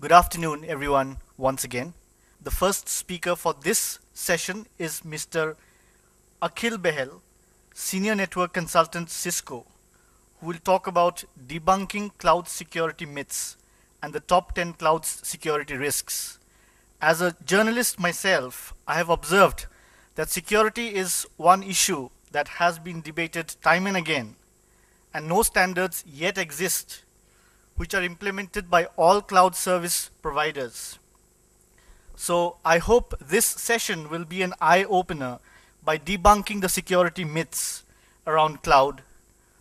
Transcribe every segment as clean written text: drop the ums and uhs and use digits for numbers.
Good afternoon, everyone, once again. The first speaker for this session is Mr. Akhil Behl, Senior Network Consultant, Cisco, who will talk about debunking cloud security myths and the top 10 cloud security risks. As a journalist myself, I have observed that security is one issue that has been debated time and again, and no standards yet exist which are implemented by all cloud service providers. So I hope this session will be an eye-opener by debunking the security myths around cloud.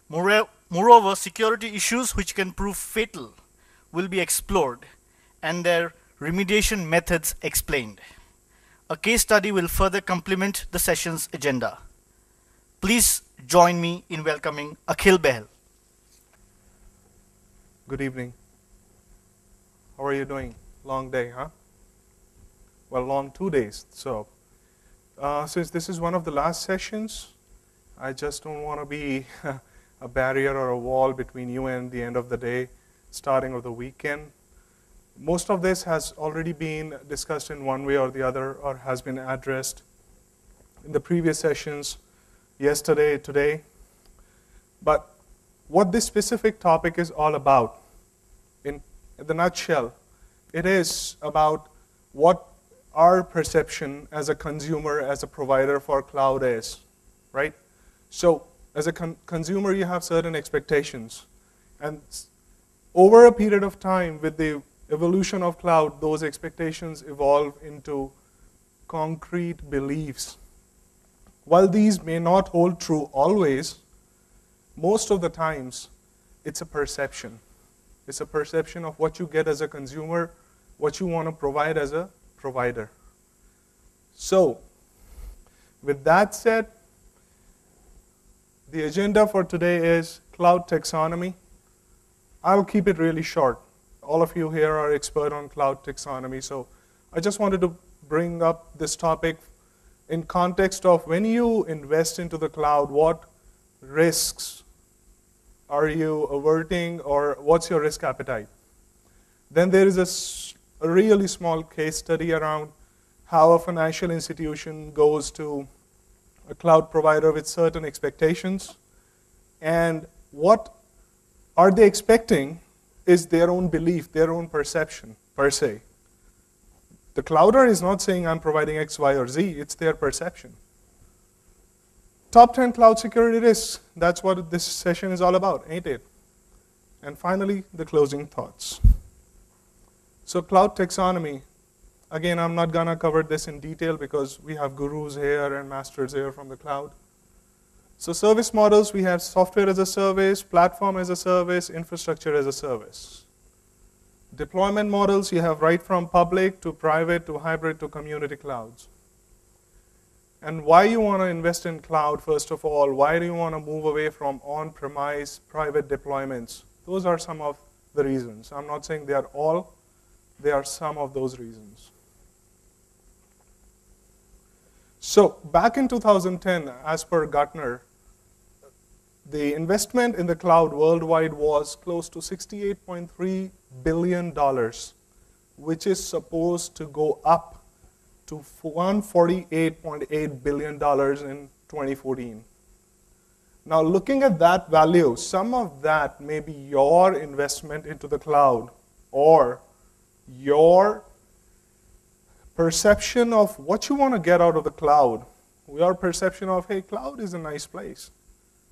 Moreover, security issues which can prove fatal will be explored and their remediation methods explained. A case study will further complement the session's agenda. Please join me in welcoming Akhil Behl. Good evening. How are you doing? Long day, huh? Well, long 2 days. So, since this is one of the last sessions, I just don't want to be a barrier or a wall between you and the end of the day, starting of the weekend. Most of this has already been discussed in one way or the other, or has been addressed in the previous sessions, yesterday, today. But what this specific topic is all about, in the nutshell, it is about what our perception as a consumer, as a provider for cloud is, right? So as a consumer, you have certain expectations. And over a period of time, with the evolution of cloud, those expectations evolve into concrete beliefs. While these may not hold true always, most of the times, it's a perception. It's a perception of what you get as a consumer, what you want to provide as a provider. So, with that said, the agenda for today is cloud taxonomy. I'll keep it really short. All of you here are expert on cloud taxonomy, so I just wanted to bring up this topic in context of when you invest into the cloud, what risks are you averting, or what's your risk appetite? Then there is a really small case study around how a financial institution goes to a cloud provider with certain expectations, and what are they expecting is their own belief, their own perception, per se. The clouder is not saying I'm providing X, Y, or Z, it's their perception. Top 10 cloud security risks, that's what this session is all about, ain't it? And finally, the closing thoughts. So cloud taxonomy, again, I'm not gonna cover this in detail because we have gurus here and masters here from the cloud. So service models, we have software as a service, platform as a service, infrastructure as a service. Deployment models, you have right from public to private to hybrid to community clouds. And why you want to invest in cloud, first of all, why do you want to move away from on-premise private deployments? Those are some of the reasons. I'm not saying they are all, they are some of those reasons. So back in 2010, as per Gartner, the investment in the cloud worldwide was close to $68.3 billion, which is supposed to go up to $148.8 billion in 2014. Now looking at that value, some of that may be your investment into the cloud or your perception of what you want to get out of the cloud. Your perception of, hey, cloud is a nice place.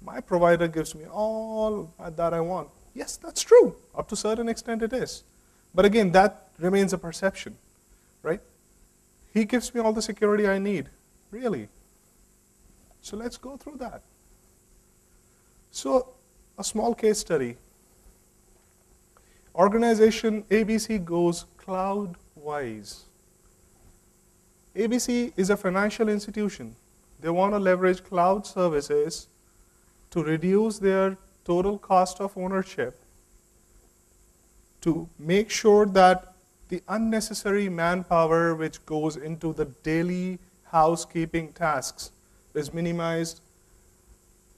My provider gives me all that I want. Yes, that's true. Up to a certain extent it is. But again, that remains a perception, right? He gives me all the security I need. Really? So let's go through that. So a small case study. Organization ABC goes cloud-wise. ABC is a financial institution. They want to leverage cloud services to reduce their total cost of ownership, to make sure that the unnecessary manpower which goes into the daily housekeeping tasks is minimized.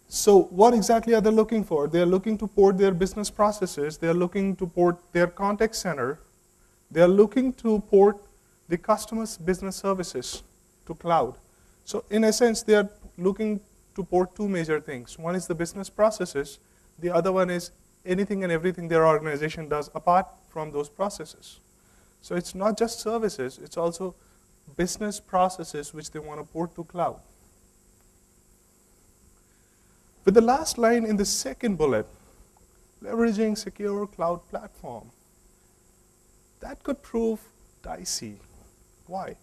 So what exactly are they looking for? They're looking to port their business processes. They're looking to port their contact center They are looking to port the customer's business services to cloud. So in essence, they are looking to port two major things. One is the business processes. The other one is anything and everything their organization does apart from those processes. So it's not just services, it's also business processes which they want to port to cloud. With the last line in the second bullet, leveraging secure cloud platform, that could prove dicey. Why?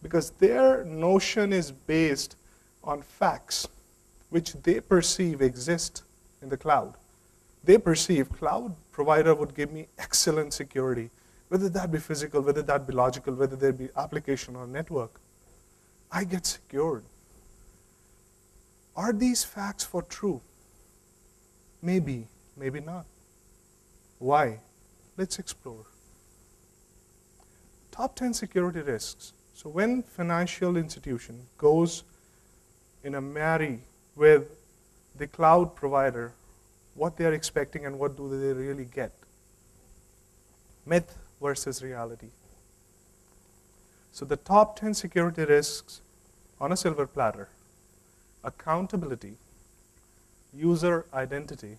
Because their notion is based on facts which they perceive exist in the cloud. They perceive cloud provider would give me excellent security, whether that be physical, whether that be logical, whether there be application or network. I get secured. Are these facts for true? Maybe, maybe not. Why? Let's explore. Top 10 security risks. So when financial institution goes in a marry with the cloud provider, what they are expecting and what do they really get? Myth versus reality. So the top 10 security risks on a silver platter: accountability, user identity,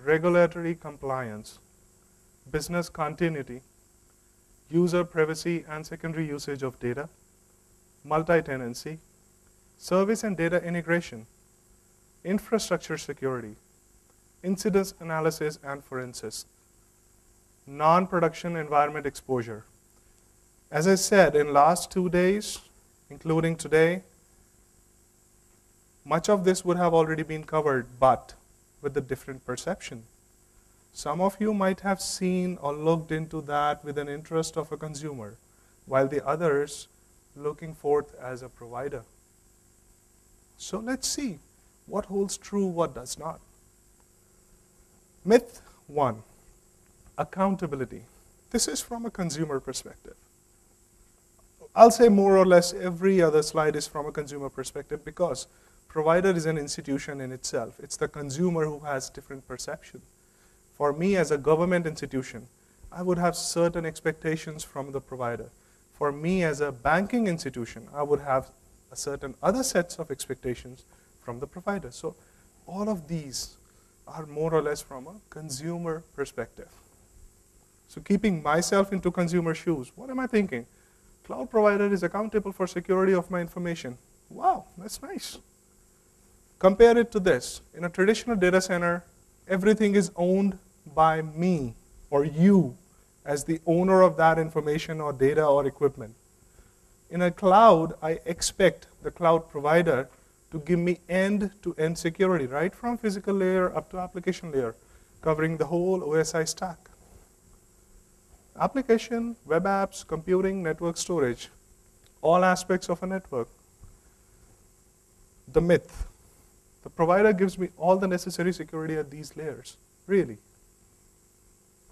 regulatory compliance, business continuity, user privacy and secondary usage of data, multi-tenancy, service and data integration, infrastructure security, incident analysis and forensics, non-production environment exposure. As I said, in last 2 days, including today, much of this would have already been covered, but with a different perception. Some of you might have seen or looked into that with an interest of a consumer, while the others looking forth as a provider. So let's see what holds true, what does not. Myth 1, accountability. This is from a consumer perspective. I'll say more or less every other slide is from a consumer perspective because provider is an institution in itself. It's the consumer who has different perception. For me as a government institution, I would have certain expectations from the provider. For me as a banking institution, I would have a certain other sets of expectations from the provider. So all of these are more or less from a consumer perspective. So keeping myself into consumer shoes, what am I thinking? Cloud provider is accountable for security of my information. Wow, that's nice. Compare it to this. In a traditional data center, everything is owned by me or you as the owner of that information or data or equipment. In a cloud, I expect the cloud provider to give me end-to-end security, right from physical layer up to application layer, covering the whole OSI stack. Application, web apps, computing, network storage, all aspects of a network. The myth. The provider gives me all the necessary security at these layers. Really?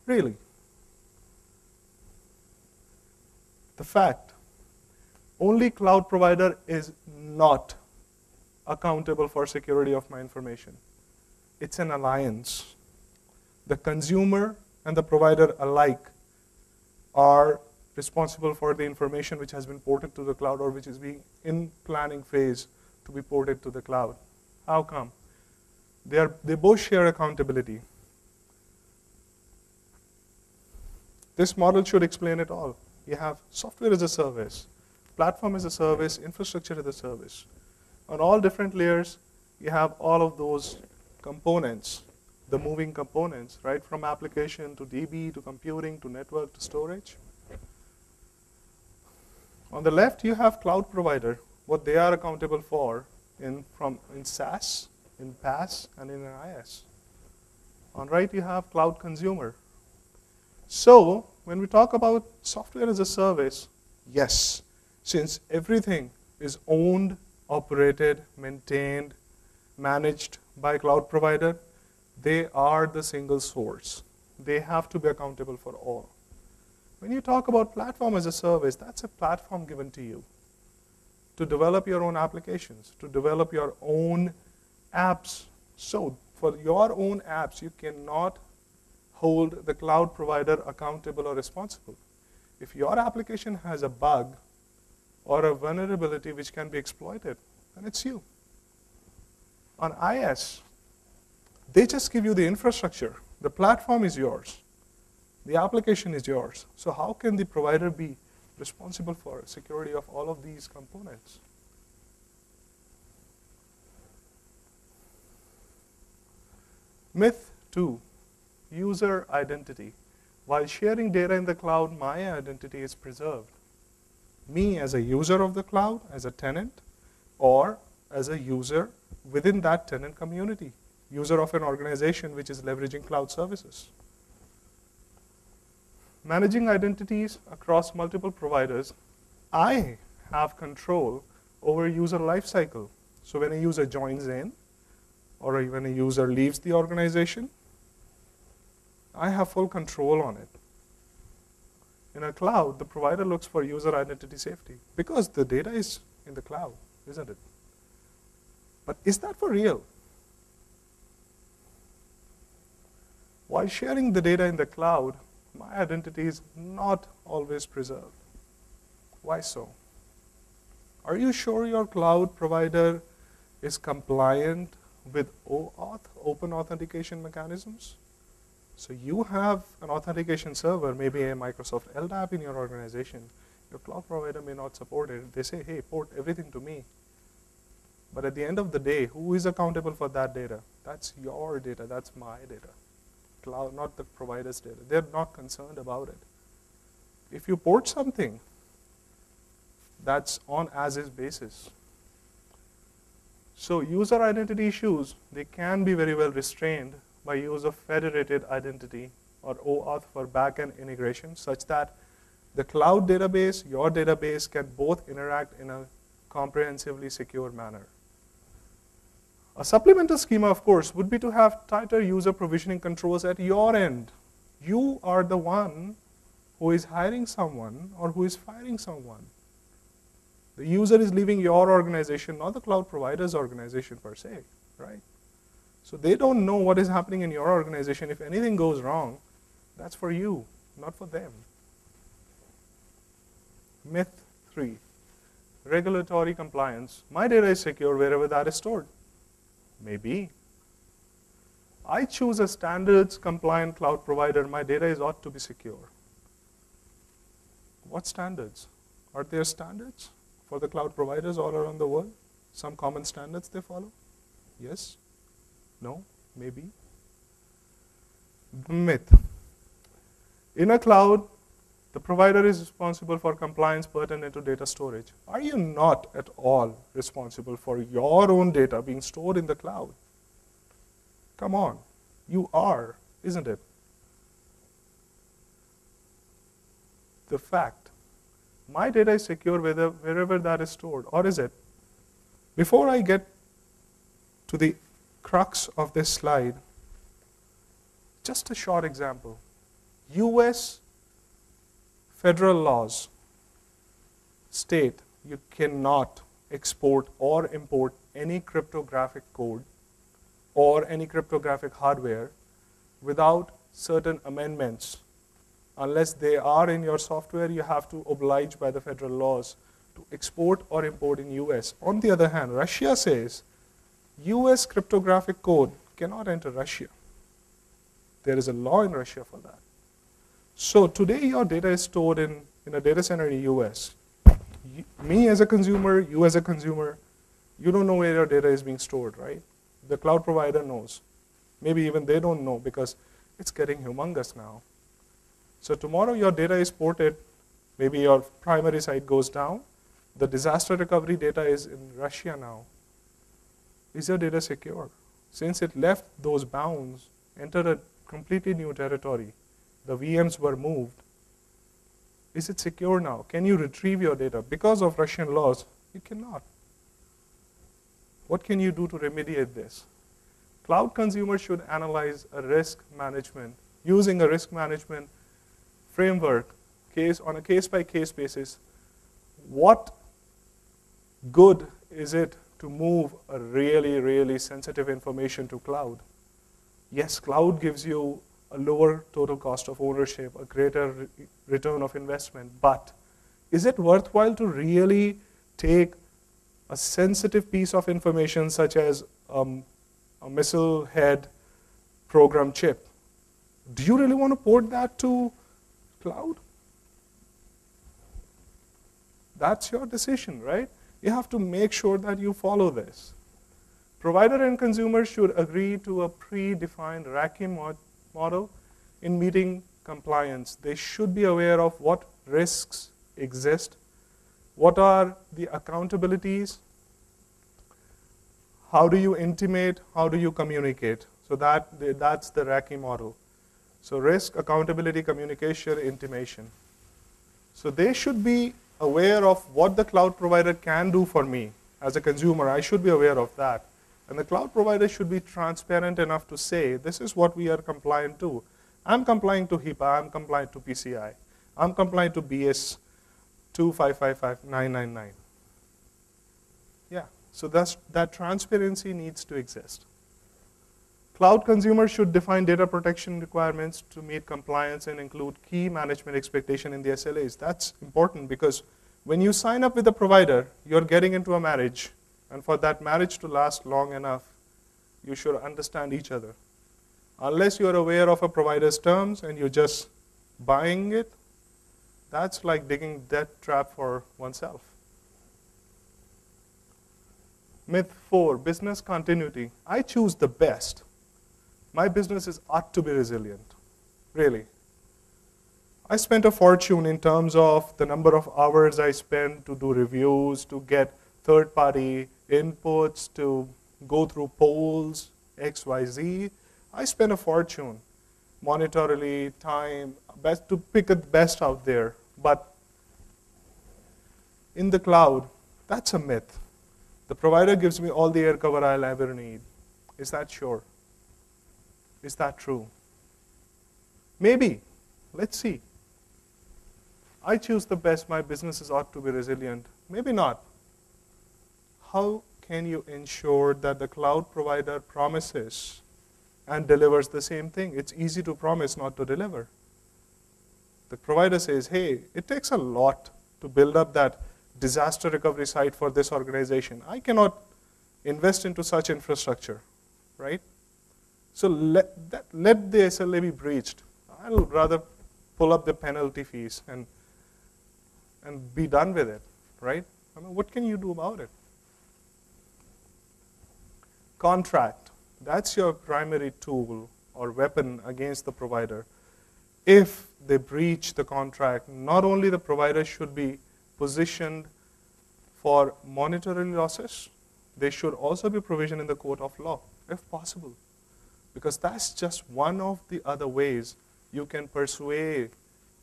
Really? The fact. Only cloud provider is not accountable for security of my information. It's an alliance. The consumer and the provider alike are responsible for the information which has been ported to the cloud or which is being in planning phase to be ported to the cloud. How come? They both share accountability. This model should explain it all. You have software as a service, platform as a service, infrastructure as a service. On all different layers, you have all of those components, the moving components, right? From application to DB to computing to network to storage. On the left, you have cloud provider, what they are accountable for in SaaS, in PaaS, and in an IaaS. On right, you have cloud consumer. So when we talk about software as a service, yes, since everything is owned, operated, maintained, managed by cloud provider, they are the single source. They have to be accountable for all. When you talk about platform as a service, that's a platform given to you to develop your own applications, to develop your own apps. So for your own apps, you cannot hold the cloud provider accountable or responsible. If your application has a bug or a vulnerability which can be exploited, then it's you. On IS, they just give you the infrastructure. The platform is yours. The application is yours. So how can the provider be responsible for security of all of these components? Myth 2, user identity. While sharing data in the cloud, my identity is preserved. Me as a user of the cloud, as a tenant, or as a user within that tenant community, user of an organization which is leveraging cloud services. Managing identities across multiple providers, I have control over user lifecycle. So when a user joins in, or when a user leaves the organization, I have full control on it. In a cloud, the provider looks for user identity safety because the data is in the cloud, isn't it? But is that for real? While sharing the data in the cloud, my identity is not always preserved. Why so? Are you sure your cloud provider is compliant with OAuth, open authentication mechanisms? So you have an authentication server, maybe a Microsoft LDAP in your organization. Your cloud provider may not support it. They say, hey, port everything to me. But at the end of the day, who is accountable for that data? That's your data. That's my data. Cloud, not the provider's data. They're not concerned about it. If you port something, that's on as-is basis. So user identity issues, they can be very well restrained by use of federated identity or OAuth for backend integration, such that the cloud database, your database, can both interact in a comprehensively secure manner. A supplemental schema, of course, would be to have tighter user provisioning controls at your end. You are the one who is hiring someone or who is firing someone. The user is leaving your organization, not the cloud provider's organization per se, right? So they don't know what is happening in your organization. If anything goes wrong, that's for you, not for them. Myth 3, regulatory compliance. My data is secure wherever that is stored. Maybe. I choose a standards compliant cloud provider. My data is ought to be secure. What standards? Are there standards for the cloud providers all around the world? Some common standards they follow? Yes? No? Maybe? Myth. In a cloud, the provider is responsible for compliance pertinent to data storage. Are you not at all responsible for your own data being stored in the cloud? Come on. You are, isn't it? The fact, my data is secure wherever that is stored, or is it? Before I get to the crux of this slide, just a short example. US federal laws state you cannot export or import any cryptographic code or any cryptographic hardware without certain amendments. Unless they are in your software, you have to oblige by the federal laws to export or import in US. On the other hand, Russia says US cryptographic code cannot enter Russia. There is a law in Russia for that. So today your data is stored in a data center in the US. Me as a consumer, you as a consumer, you don't know where your data is being stored, right? The cloud provider knows. Maybe even they don't know because it's getting humongous now. So tomorrow your data is ported, maybe your primary site goes down, the disaster recovery data is in Russia now. Is your data secure? Since it left those bounds, entered a completely new territory, the VMs were moved. Is it secure now? Can you retrieve your data? Because of Russian laws, you cannot. What can you do to remediate this? Cloud consumers should analyze a risk management, using a risk management framework, on a case-by-case basis. What good is it to move a really, really sensitive information to cloud? Yes, cloud gives you a lower total cost of ownership, a greater return of investment. But is it worthwhile to really take a sensitive piece of information such as a missile head program chip? Do you really want to port that to cloud? That's your decision, right? You have to make sure that you follow this. Provider and consumer should agree to a predefined RACI model in meeting compliance. They should be aware of what risks exist, what are the accountabilities, how do you intimate, how do you communicate. So that's the RACI model. So risk, accountability, communication, intimation. So they should be aware of what the cloud provider can do for me. As a consumer, I should be aware of that. And the cloud provider should be transparent enough to say, this is what we are compliant to. I'm compliant to HIPAA, I'm compliant to PCI, I'm compliant to BS 2555999. Yeah, so that transparency needs to exist. Cloud consumers should define data protection requirements to meet compliance and include key management expectation in the SLAs. That's important because when you sign up with a provider, you're getting into a marriage. And for that marriage to last long enough, you should understand each other. Unless you're aware of a provider's terms and you're just buying it, that's like digging death trap for oneself. Myth 4, business continuity. I choose the best. My businesses ought to be resilient, really. I spent a fortune in terms of the number of hours I spent to do reviews, to get third-party inputs, to go through polls, X, Y, Z. I spent a fortune, monetarily, time, to pick the best out there. But in the cloud, that's a myth. The provider gives me all the air cover I'll ever need. Is that sure? Is that true? Maybe. Let's see. I choose the best. My businesses ought to be resilient. Maybe not. How can you ensure that the cloud provider promises and delivers the same thing? It's easy to promise, not to deliver. The provider says, hey, it takes a lot to build up that disaster recovery site for this organization. I cannot invest into such infrastructure, right? So let the SLA be breached. I'll rather pull up the penalty fees and be done with it, right? I mean, what can you do about it? Contract. That's your primary tool or weapon against the provider. If they breach the contract, not only the provider should be positioned for monetary losses, they should also be provisioned in the court of law, if possible. Because that's just one of the other ways you can persuade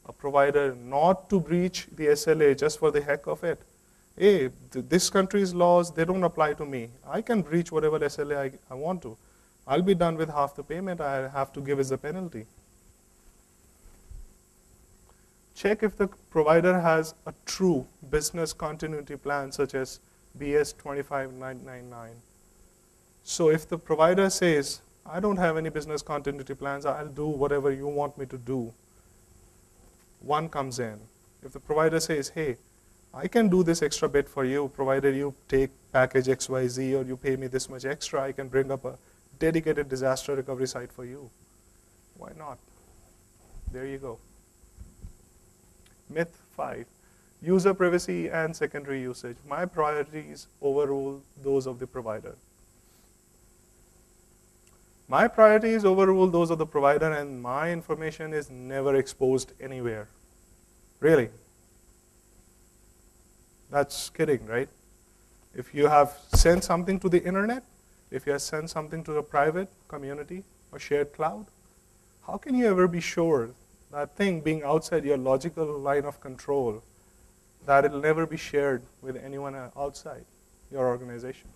a provider not to breach the SLA just for the heck of it. Hey, this country's laws, they don't apply to me. I can breach whatever SLA I want to. I'll be done with half the payment I have to give as a penalty. Check if the provider has a true business continuity plan, such as BS 25999. So if the provider says, I don't have any business continuity plans, I'll do whatever you want me to do, one comes in. If the provider says, hey, I can do this extra bit for you, provided you take package XYZ or you pay me this much extra, I can bring up a dedicated disaster recovery site for you. Why not? There you go. Myth 5, user privacy and secondary usage. My priorities overrule those of the provider. My priorities overrule those of the provider, and my information is never exposed anywhere. Really. That's kidding, right? If you have sent something to the internet, if you have sent something to a private community or shared cloud, how can you ever be sure that thing being outside your logical line of control, that it'll never be shared with anyone outside your organization?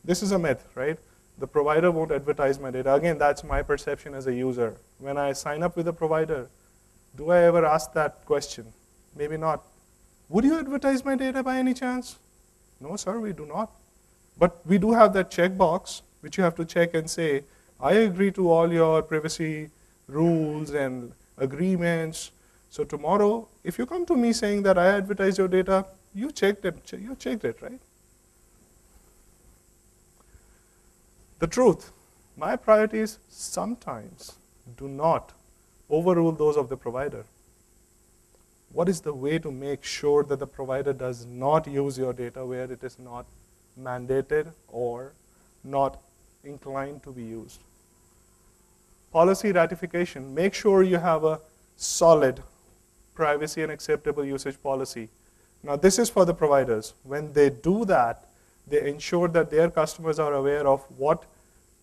This is a myth, right? The provider won't advertise my data. Again, that's my perception as a user. When I sign up with a provider, do I ever ask that question? Maybe not. Would you advertise my data by any chance? No, sir, we do not. But we do have that checkbox, which you have to check and say, I agree to all your privacy rules and agreements. So tomorrow, if you come to me saying that I advertise your data, you checked it, right? The truth, my priorities sometimes do not overrule those of the provider. What is the way to make sure that the provider does not use your data where it is not mandated or not inclined to be used? Policy ratification. Make sure you have a solid privacy and acceptable usage policy. Now, this is for the providers. When they do that, they ensure that their customers are aware of what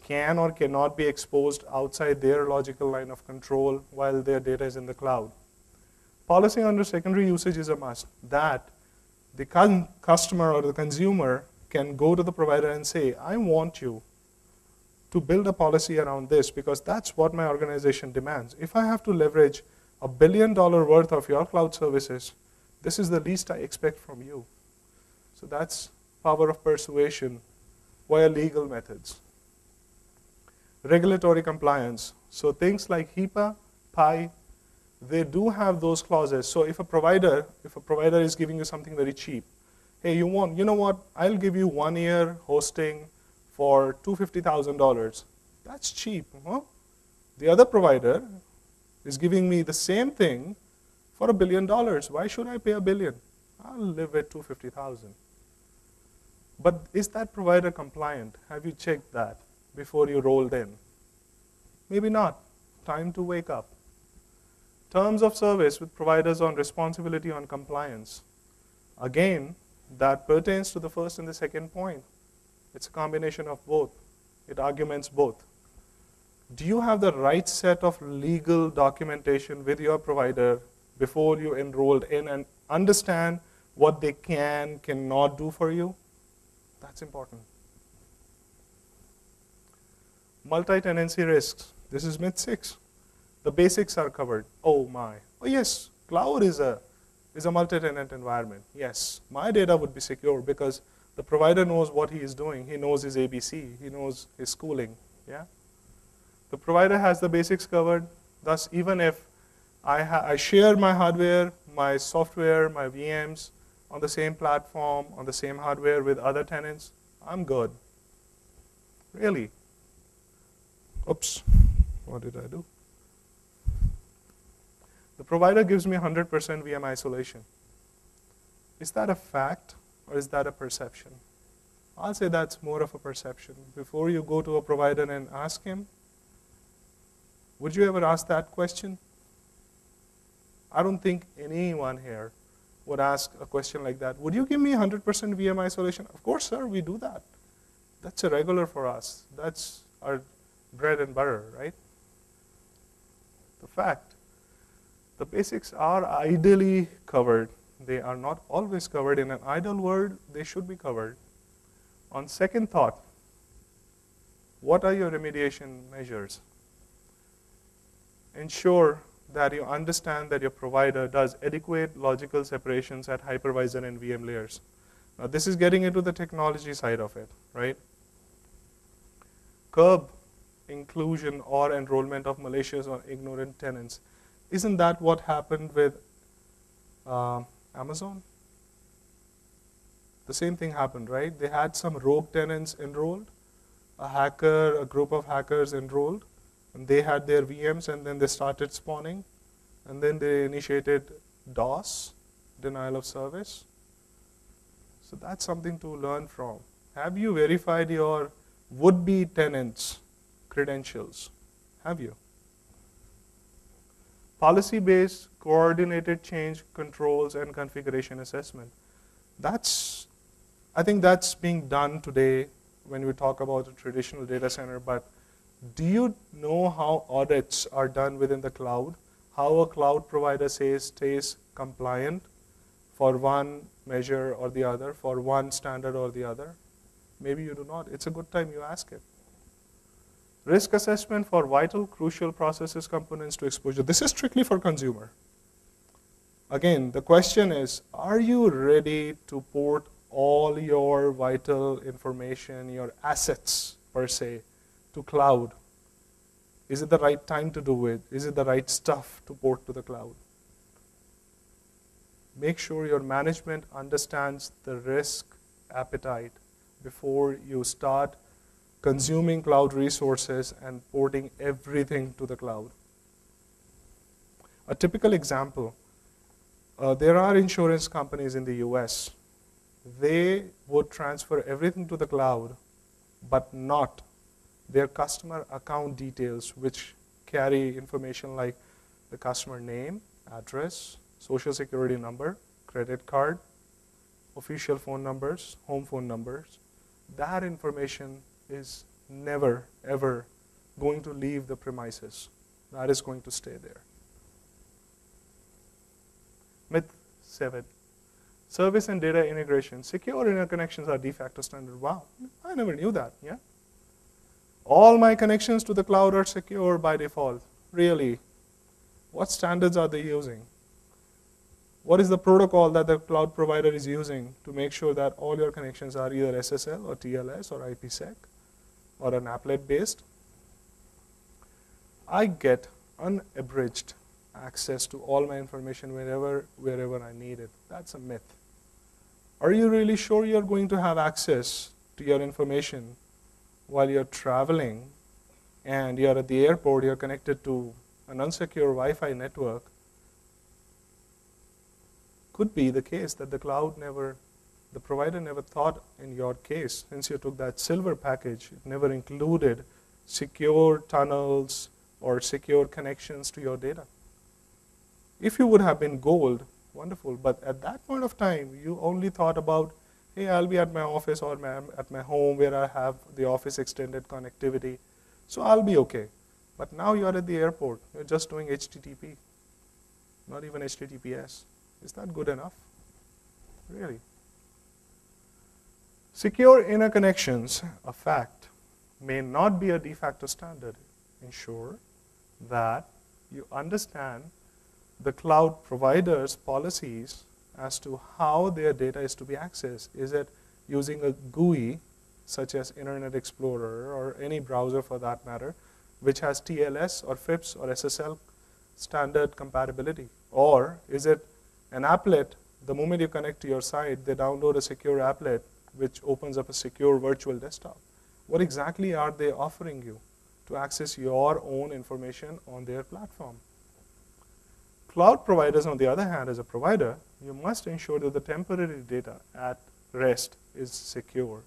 can or cannot be exposed outside their logical line of control while their data is in the cloud. Policy under secondary usage is a must. That the customer or the consumer can go to the provider and say, I want you to build a policy around this because that's what my organization demands. If I have to leverage $1 billion worth of your cloud services, this is the least I expect from you. So that's power of persuasion via legal methods. Regulatory compliance. So things like HIPAA, PI, they do have those clauses. So if a provider is giving you something very cheap, hey, you know what, I'll give you 1 year hosting for $250,000. That's cheap, huh? The other provider is giving me the same thing for $1 billion. Why should I pay $1 billion? I'll live with $250,000. But is that provider compliant? Have you checked that before you rolled in? Maybe not. Time to wake up. Terms of service with providers on responsibility on compliance. Again, that pertains to the first and the second point. It's a combination of both. It arguments both. Do you have the right set of legal documentation with your provider before you enrolled in and understand what they cannot do for you? That's important. Multi-tenancy risks. This is myth 6. The basics are covered. Oh my. Oh yes, cloud is a multi-tenant environment. Yes, my data would be secure because the provider knows what he is doing. He knows his ABC. He knows his schooling. Yeah. The provider has the basics covered. Thus, even if I share my hardware, my software, my VMs on the same platform, on the same hardware with other tenants, I'm good. Really. Oops. What did I do? The provider gives me 100% VM isolation. Is that a fact or is that a perception? I'll say that's more of a perception. Before you go to a provider and ask him, would you ever ask that question? I don't think anyone here would ask a question like that. Would you give me 100% VM isolation? Of course, sir, we do that. That's a regular for us. That's our bread and butter, right? The fact, the basics are ideally covered. They are not always covered. In an ideal world, they should be covered. On second thought, what are your remediation measures? Ensure that you understand that your provider does adequate logical separations at hypervisor and VM layers. Now, this is getting into the technology side of it, right? Curb inclusion or enrollment of malicious or ignorant tenants. Isn't that what happened with Amazon? The same thing happened, right? They had some rogue tenants enrolled, a group of hackers enrolled, and they had their VMs, and then they started spawning, and then they initiated DOS, denial of service. So that's something to learn from. Have you verified your would-be tenants' credentials? Have you? Policy-based coordinated change controls and configuration assessment. I think that's being done today when we talk about a traditional data center, but do you know how audits are done within the cloud? How a cloud provider stays compliant for one measure or the other, for one standard or the other? Maybe you do not. It's a good time you ask it. Risk assessment for vital, crucial processes, components to exposure. This is strictly for consumer. Again, the question is, are you ready to port all your vital information, your assets per se, to cloud Is it the right time to do it? Is it the right stuff to port to the cloud? Make sure your management understands the risk appetite before you start consuming cloud resources and porting everything to the cloud. A typical example, there are insurance companies in the US. They would transfer everything to the cloud, but not their customer account details, which carry information like the customer name, address, social security number, credit card, official phone numbers, home phone numbers. That information is never, ever going to leave the premises. That is going to stay there. Myth 7. Service and data integration. Secure interconnections are de facto standard. Wow, I never knew that, yeah? All my connections to the cloud are secure by default. Really? What standards are they using? What is the protocol that the cloud provider is using to make sure that all your connections are either SSL or TLS or IPsec or an applet based? I get unabridged access to all my information wherever I need it. That's a myth. Are you really sure you're going to have access to your information while you're traveling and you're at the airport, you're connected to an unsecure Wi-Fi network? Could be the case that the provider never thought in your case, since you took that silver package, it never included secure tunnels or secure connections to your data. If you would have been gold, wonderful, but at that point of time, you only thought about, hey, I'll be at my office or at my home where I have the office extended connectivity, so I'll be okay. But now you're at the airport, you're just doing HTTP, not even HTTPS. Is that good enough? Really? Secure interconnections, a fact, may not be a de facto standard. Ensure that you understand the cloud provider's policies as to how their data is to be accessed. Is it using a GUI, such as Internet Explorer or any browser for that matter, which has TLS or FIPS or SSL standard compatibility? Or is it an applet? The moment you connect to your site, they download a secure applet which opens up a secure virtual desktop. What exactly are they offering you to access your own information on their platform? Cloud providers, on the other hand, as a provider, you must ensure that the temporary data at rest is secure.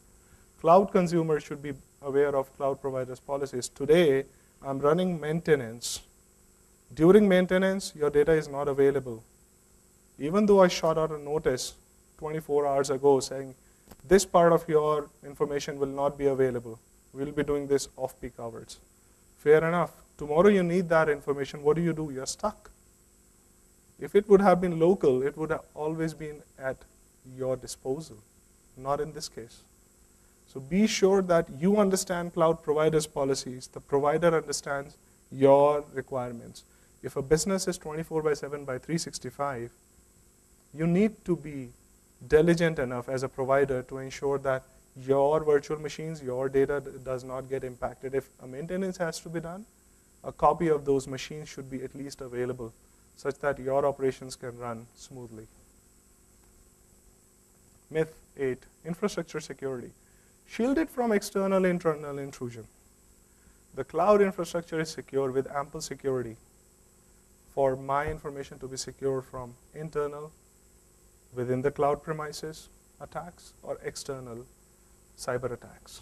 Cloud consumers should be aware of cloud providers' policies. Today, I'm running maintenance. During maintenance, your data is not available. Even though I shot out a notice 24 hours ago saying, this part of your information will not be available. We'll be doing this off-peak hours. Fair enough. Tomorrow you need that information. What do? You're stuck. If it would have been local, it would have always been at your disposal. Not in this case. So be sure that you understand cloud providers' policies. The provider understands your requirements. If a business is 24/7 by 365, you need to be diligent enough as a provider to ensure that your virtual machines, your data does not get impacted. If a maintenance has to be done, a copy of those machines should be at least available such that your operations can run smoothly. Myth 8, infrastructure security. Shielded from external internal intrusion. The cloud infrastructure is secure with ample security for my information to be secure from internal, within the cloud premises attacks, or external cyber attacks.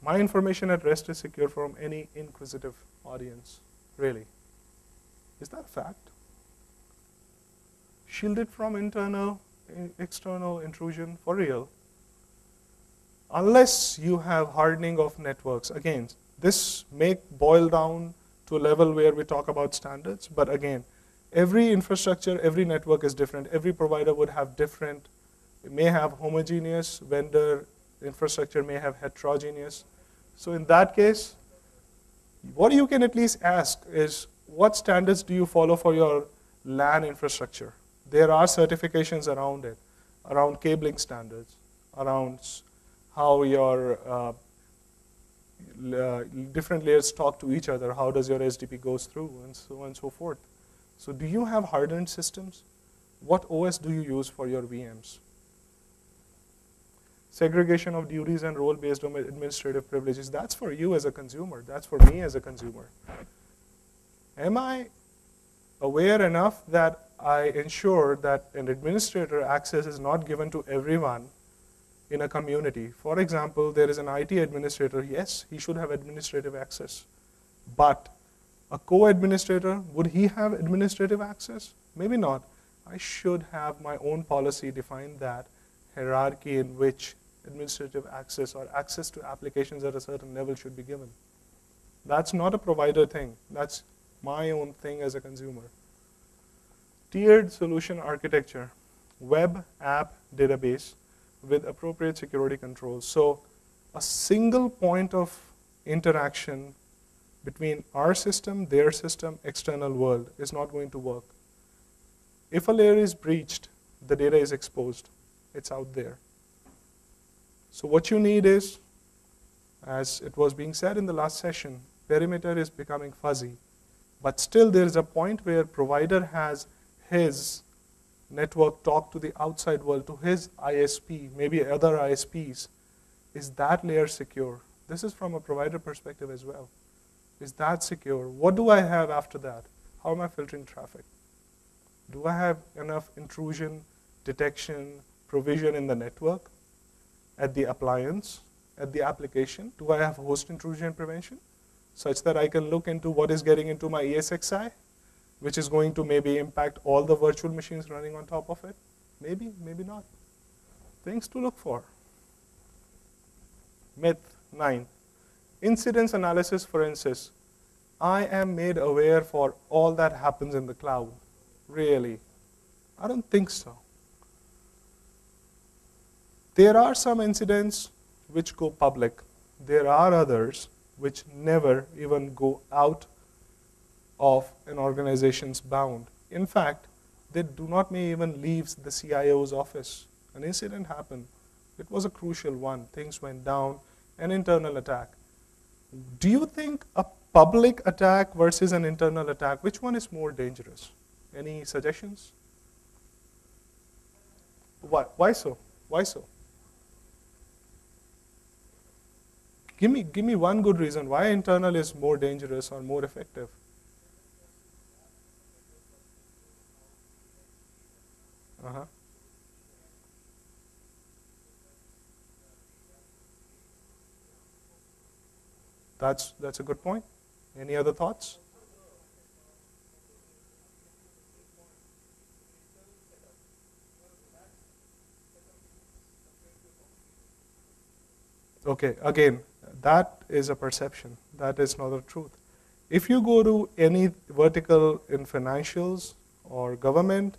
My information at rest is secure from any inquisitive audience. Really? Is that a fact? Shielded from internal, external intrusion, for real. Unless you have hardening of networks. Again, this may boil down to a level where we talk about standards, but again, every infrastructure, every network is different. Every provider would have different, it may have homogeneous vendor infrastructure, may have heterogeneous. So in that case, what you can at least ask is, what standards do you follow for your LAN infrastructure? There are certifications around it, around cabling standards, around how your different layers talk to each other? How does your SDP goes through, and so on and so forth? So do you have hardened systems? What OS do you use for your VMs? Segregation of duties and role based on administrative privileges. That's for you as a consumer. That's for me as a consumer. Am I aware enough that I ensure that an administrator access is not given to everyone in a community? For example, there is an IT administrator. Yes, he should have administrative access. But a co-administrator, would he have administrative access? Maybe not. I should have my own policy define that hierarchy in which administrative access or access to applications at a certain level should be given. That's not a provider thing. That's my own thing as a consumer. Tiered solution architecture, web app database with appropriate security controls. So a single point of interaction between our system, their system, external world is not going to work. If a layer is breached, the data is exposed. It's out there. So what you need is, as it was being said in the last session, perimeter is becoming fuzzy. But still there is a point where provider has his network talk to the outside world, to his ISP, maybe other ISPs. Is that layer secure? This is from a provider perspective as well. Is that secure? What do I have after that? How am I filtering traffic? Do I have enough intrusion, detection, provision in the network, at the appliance, at the application? Do I have host intrusion prevention such that I can look into what is getting into my ESXi, which is going to maybe impact all the virtual machines running on top of it? Maybe, maybe not. Things to look for. Myth 9. Incidence analysis forensics. I am made aware for all that happens in the cloud. Really? I don't think so. There are some incidents which go public. There are others which never even go out of an organization's bound. In fact, they do not may even leave the CIO's office. An incident happened. It was a crucial one. Things went down, an internal attack. Do you think a public attack versus an internal attack, which one is more dangerous? Any suggestions? Why so? Why so? Give me one good reason why internal is more dangerous or more effective. That's a good point. Any other thoughts? Okay, again, that is a perception. That is not the truth. If you go to any vertical in financials or government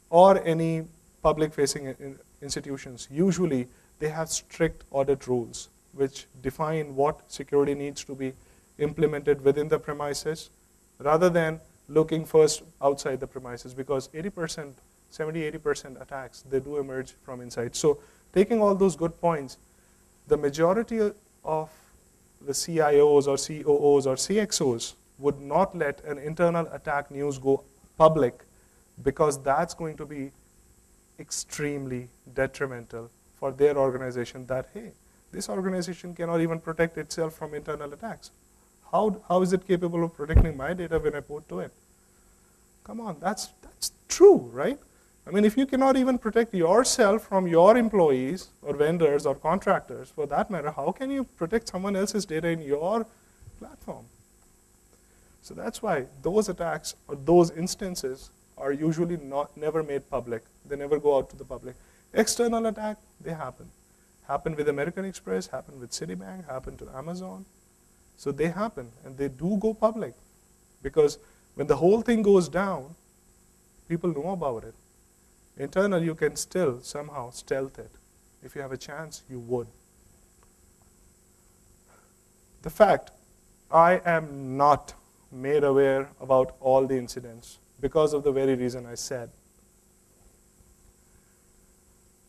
or any public-facing institutions, usually they have strict audit rules which define what security needs to be implemented within the premises rather than looking first outside the premises, because 80%, 70-80% attacks, they do emerge from inside. So taking all those good points, the majority of the CIOs or COOs or CXOs would not let an internal attack news go public, because that's going to be extremely detrimental for their organization, that, hey, this organization cannot even protect itself from internal attacks. How is it capable of protecting my data when I port to it? Come on, that's true, right? I mean, if you cannot even protect yourself from your employees or vendors or contractors, for that matter, how can you protect someone else's data in your platform? So that's why those attacks or those instances are usually never made public. They never go out to the public. External attack, they happen. Happened with American Express, happened with Citibank, happened to Amazon. So they happen, and they do go public. Because when the whole thing goes down, people know about it. Internal, you can still somehow stealth it. If you have a chance, you would. The fact, I am not made aware about all the incidents because of the very reason I said.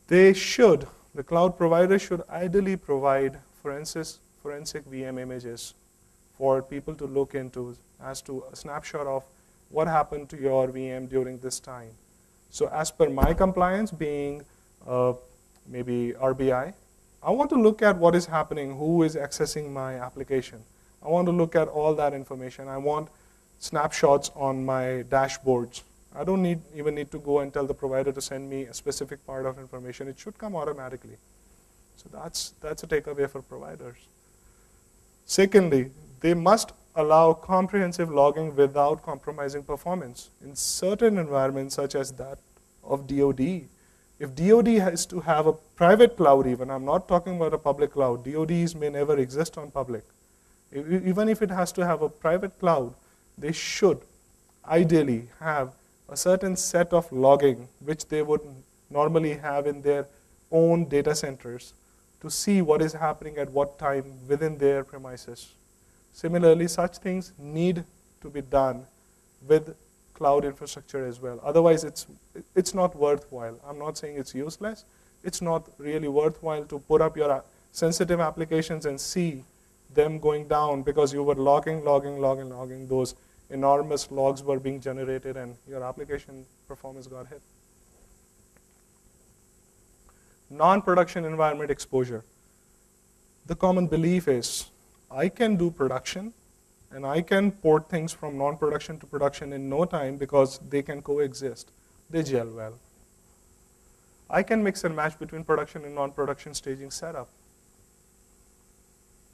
They should, the cloud provider should ideally provide forensic VM images for people to look into as to a snapshot of what happened to your VM during this time. So as per my compliance being maybe RBI, I want to look at what is happening, who is accessing my application. I want to look at all that information. I want snapshots on my dashboards. I don't even need to go and tell the provider to send me a specific part of information. It should come automatically. So that's a takeaway for providers. Secondly, they must allow comprehensive logging without compromising performance. In certain environments, such as that of DoD, if DoD has to have a private cloud even, I'm not talking about a public cloud, DoDs may never exist on public. Even if it has to have a private cloud, they should ideally have a certain set of logging which they would normally have in their own data centers to see what is happening at what time within their premises. Similarly, such things need to be done with cloud infrastructure as well. Otherwise, it's not worthwhile. I'm not saying it's useless. It's not really worthwhile to put up your sensitive applications and see them going down because you were logging. Those enormous logs were being generated and your application performance got hit. Non-production environment exposure. The common belief is I can do production and I can port things from non-production to production in no time because they can coexist. They gel well. I can mix and match between production and non-production staging setup.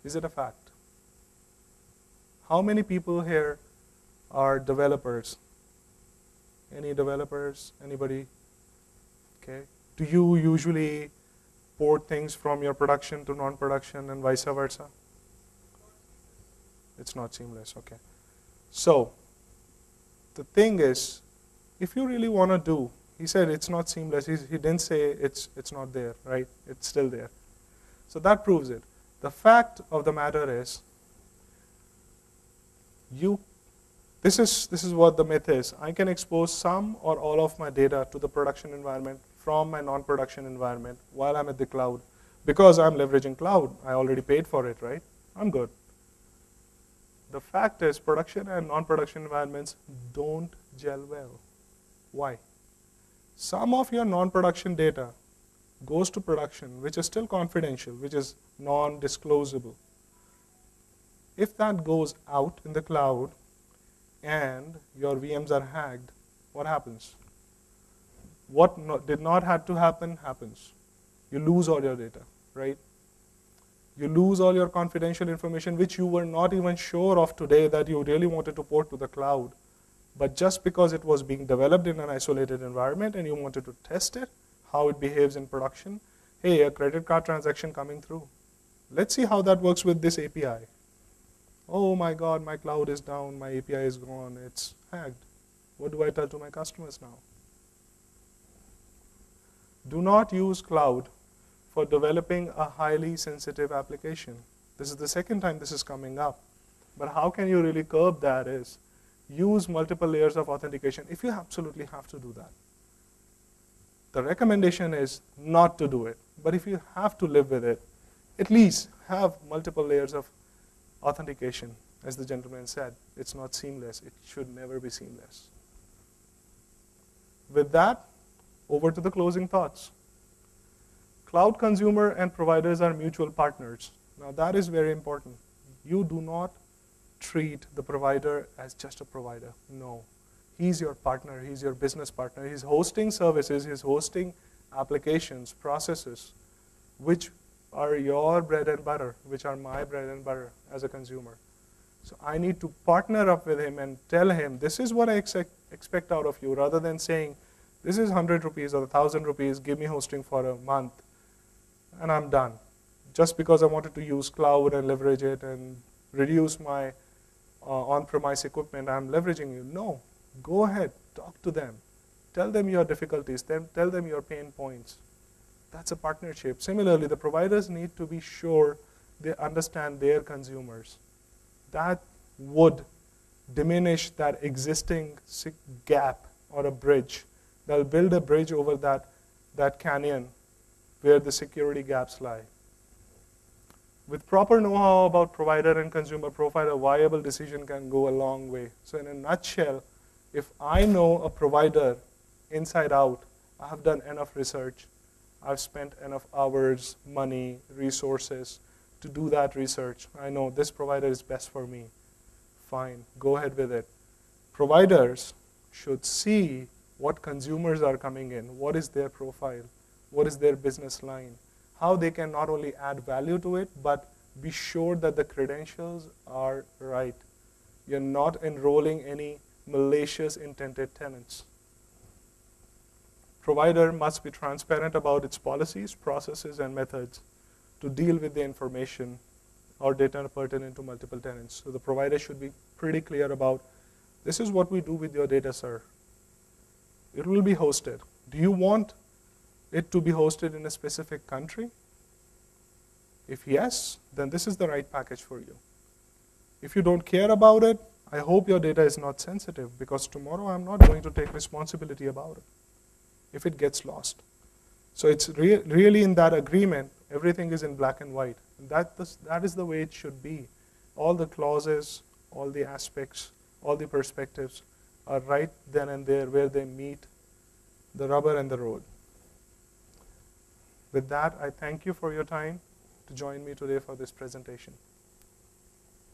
Is it a fact? How many people here are developers? Any developers? Anybody? Okay. Do you usually port things from your production to non-production and vice versa? It's not seamless, okay. So, the thing is, if you really want to do, he said it's not seamless, he didn't say it's not there, right? It's still there. So that proves it. The fact of the matter is, this is what the myth is. I can expose some or all of my data to the production environment from my non-production environment while I'm at the cloud. Because I'm leveraging cloud, I already paid for it, right? I'm good. The fact is, production and non-production environments don't gel well. Why? Some of your non-production data goes to production, which is still confidential, which is non-disclosable. If that goes out in the cloud and your VMs are hacked, what happens? What did not have to happen, happens. You lose all your data, right? You lose all your confidential information which you were not even sure of today that you really wanted to port to the cloud. But just because it was being developed in an isolated environment and you wanted to test it, how it behaves in production, hey, a credit card transaction coming through. Let's see how that works with this API. Oh my God, my cloud is down, my API is gone, it's hacked. What do I tell to my customers now? Do not use cloud for developing a highly sensitive application. This is the second time this is coming up. But how can you really curb that is use multiple layers of authentication if you absolutely have to do that. The recommendation is not to do it. But if you have to live with it, at least have multiple layers of authentication. As the gentleman said, it's not seamless. It should never be seamless. With that, over to the closing thoughts. Cloud consumer and providers are mutual partners. Now that is very important. You do not treat the provider as just a provider. No. He's your partner. He's your business partner. He's hosting services. He's hosting applications, processes, which are your bread and butter, which are my bread and butter as a consumer. So I need to partner up with him and tell him, this is what I expect out of you, rather than saying, this is 100 rupees or 1,000 rupees, give me hosting for a month, and I'm done. Just because I wanted to use cloud and leverage it and reduce my on-premise equipment, I'm leveraging you. No, go ahead, talk to them. Tell them your difficulties, tell them your pain points. That's a partnership. Similarly, the providers need to be sure they understand their consumers. That would diminish that existing gap or a bridge. They'll build a bridge over that canyon where the security gaps lie. With proper know-how about provider and consumer profile, a viable decision can go a long way. So in a nutshell, if I know a provider inside out, I have done enough research, I've spent enough hours, money, resources to do that research. I know this provider is best for me. Fine, go ahead with it. Providers should see what consumers are coming in, what is their profile, what is their business line, how they can not only add value to it, but be sure that the credentials are right. You're not enrolling any malicious intended tenants. Provider must be transparent about its policies, processes, and methods to deal with the information or data pertinent to multiple tenants. So the provider should be pretty clear about, this is what we do with your data, sir. It will be hosted. Do you want it to be hosted in a specific country? If yes, then this is the right package for you. If you don't care about it, I hope your data is not sensitive, because tomorrow I'm not going to take responsibility about it if it gets lost. So it's really in that agreement, everything is in black and white. And that is the way it should be. All the clauses, all the aspects, all the perspectives are right then and there where they meet the rubber and the road. With that, I thank you for your time to join me today for this presentation.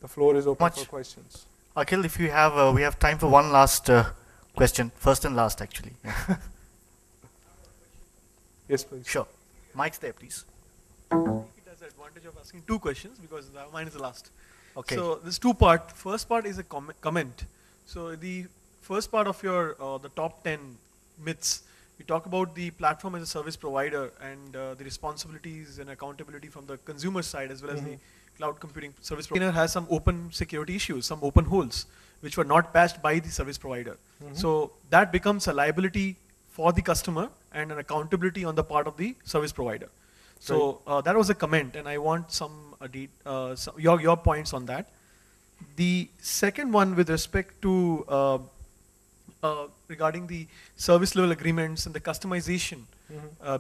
The floor is open for questions. Akhil, if you have, we have time for one last question, first and last actually. Yeah. Yes, please. Sure. Mike's there, please. It has the advantage of asking two questions because mine is the last. Okay. So this two-part. First part is a comment. So the first part of your the top 10 myths, you talk about the platform as a service provider and the responsibilities and accountability from the consumer side as well as the cloud computing service provider has some open security issues, some open holes, which were not patched by the service provider. So that becomes a liability for the customer and an accountability on the part of the service provider. So that was a comment, and I want some your points on that. The second one with respect to regarding the service level agreements and the customization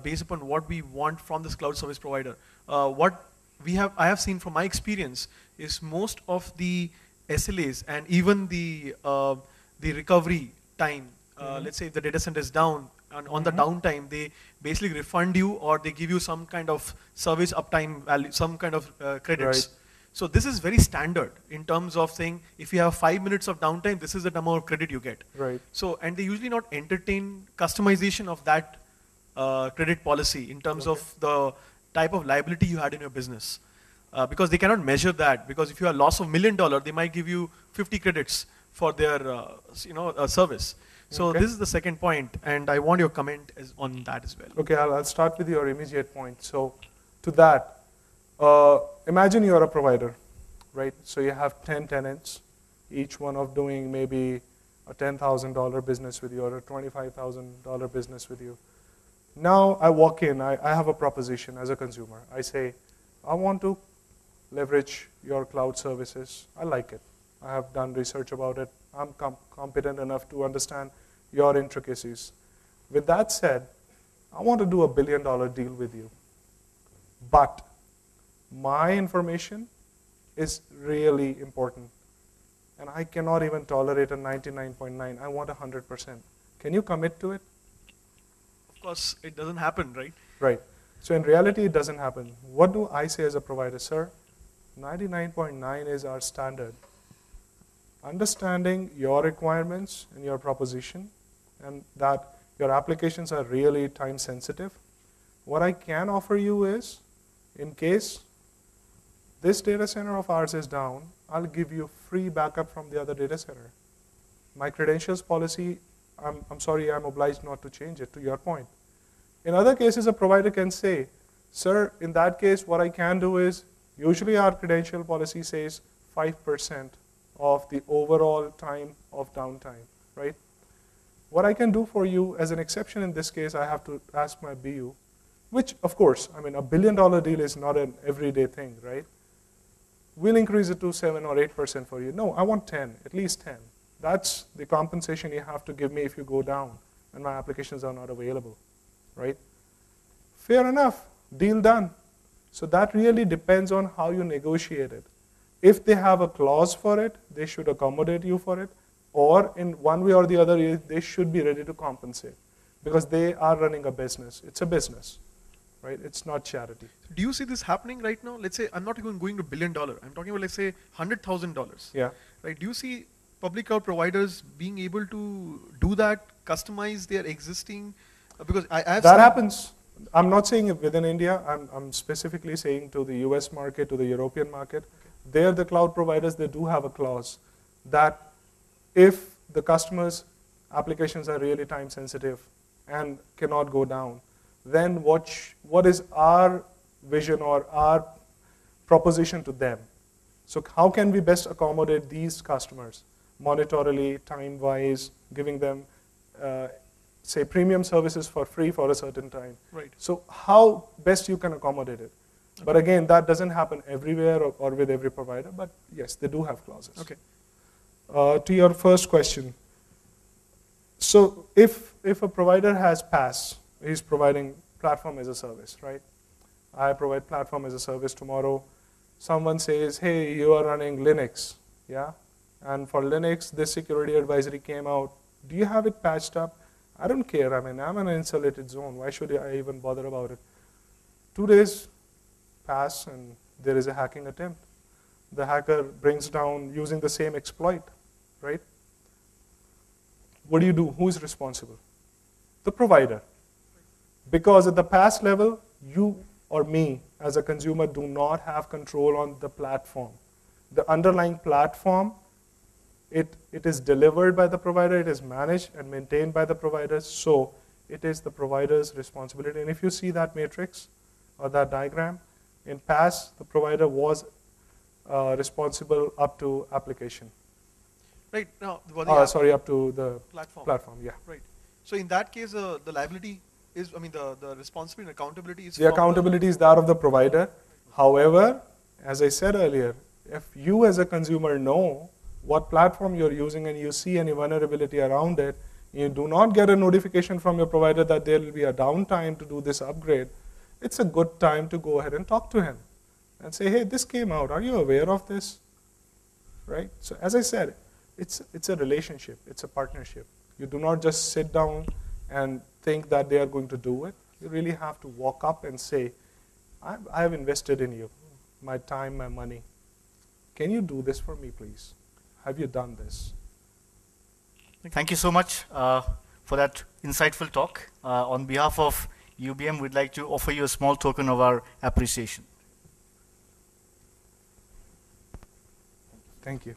based upon what we want from this cloud service provider. I have seen from my experience is most of the SLAs and even the recovery time. Let's say if the data center is down, and on the downtime, they basically refund you or they give you some kind of service uptime value, some kind of credits. Right. So this is very standard in terms of saying if you have 5 minutes of downtime, this is the amount of credit you get. Right. So, and they usually not entertain customization of that credit policy in terms of the type of liability you had in your business. Because they cannot measure that, because if you have loss of $1 million, they might give you 50 credits for their service. So this is the second point, and I want your comment on that as well. Okay, I'll start with your immediate point. So to that, imagine you're a provider, right? So you have 10 tenants, each one of doing maybe a $10,000 business with you or a $25,000 business with you. Now I walk in, I have a proposition as a consumer. I say, I want to leverage your cloud services. I like it. I have done research about it. I'm competent enough to understand your intricacies. With that said, I want to do a $1 billion deal with you. But my information is really important. And I cannot even tolerate a 99.9. I want 100%. Can you commit to it? Of course, it doesn't happen, right? Right. So in reality, it doesn't happen. What do I say as a provider? Sir, 99.9 is our standard. Understanding your requirements and your proposition and that your applications are really time sensitive, what I can offer you is, in case this data center of ours is down, I'll give you free backup from the other data center. My credentials policy, I'm sorry, I'm obliged not to change it, to your point. In other cases, a provider can say, sir, in that case, what I can do is, usually our credential policy says 5% of the overall time of downtime, right? What I can do for you as an exception in this case, I have to ask my BU, which of course, I mean, a $1 billion deal is not an everyday thing, right? We'll increase it to 7 or 8% for you. No, I want 10, at least 10. That's the compensation you have to give me if you go down and my applications are not available, right? Fair enough, deal done. So that really depends on how you negotiate it. If they have a clause for it, they should accommodate you for it, or in one way or the other, they should be ready to compensate because they are running a business. It's a business, right? It's not charity. Do you see this happening right now? Let's say I'm not even going to $1 billion. I'm talking about, let's say, $100,000. Yeah. Right? Do you see public cloud providers being able to do that, customize their existing? Because I have that happens. I'm not saying it within India. I'm specifically saying to the US market, to the European market. Okay. There, the cloud providers, they do have a clause that if the customer's applications are really time sensitive and cannot go down, then what is our vision or our proposition to them? So how can we best accommodate these customers monetarily, time-wise, giving them, say, premium services for free for a certain time? Right. So how best you can accommodate it? Okay. But again, that doesn't happen everywhere or with every provider, but yes, they do have clauses. Okay. To your first question, so if a provider has PaaS, he's providing platform as a service, right? I provide platform as a service tomorrow. Someone says, hey, you are running Linux, yeah? And for Linux, this security advisory came out. Do you have it patched up? I don't care. I mean, I'm in an insulated zone. Why should I even bother about it? 2 days pass and there is a hacking attempt. The hacker brings down using the same exploit, right? What do? Who is responsible? The provider. Because at the PaaS level, you or me as a consumer do not have control on the platform. The underlying platform, it is delivered by the provider, it is managed and maintained by the provider, so it is the provider's responsibility. And if you see that matrix or that diagram, in PaaS, the provider was responsible up to application. Right. Now, up to the platform, yeah. Right. So in that case, the liability is, I mean, the responsibility and accountability is the accountability is that of the provider. However, as I said earlier, if you as a consumer know what platform you're using and you see any vulnerability around it, you do not get a notification from your provider that there will be a downtime to do this upgrade, it's a good time to go ahead and talk to him and say, hey, this came out. Are you aware of this? Right? So as I said, it's a relationship. It's a partnership. You do not just sit down and think that they are going to do it. You really have to walk up and say, I have invested in you, my time, my money. Can you do this for me, please? Have you done this? Thank you so much for that insightful talk. On behalf of UBM, we'd like to offer you a small token of our appreciation. Thank you.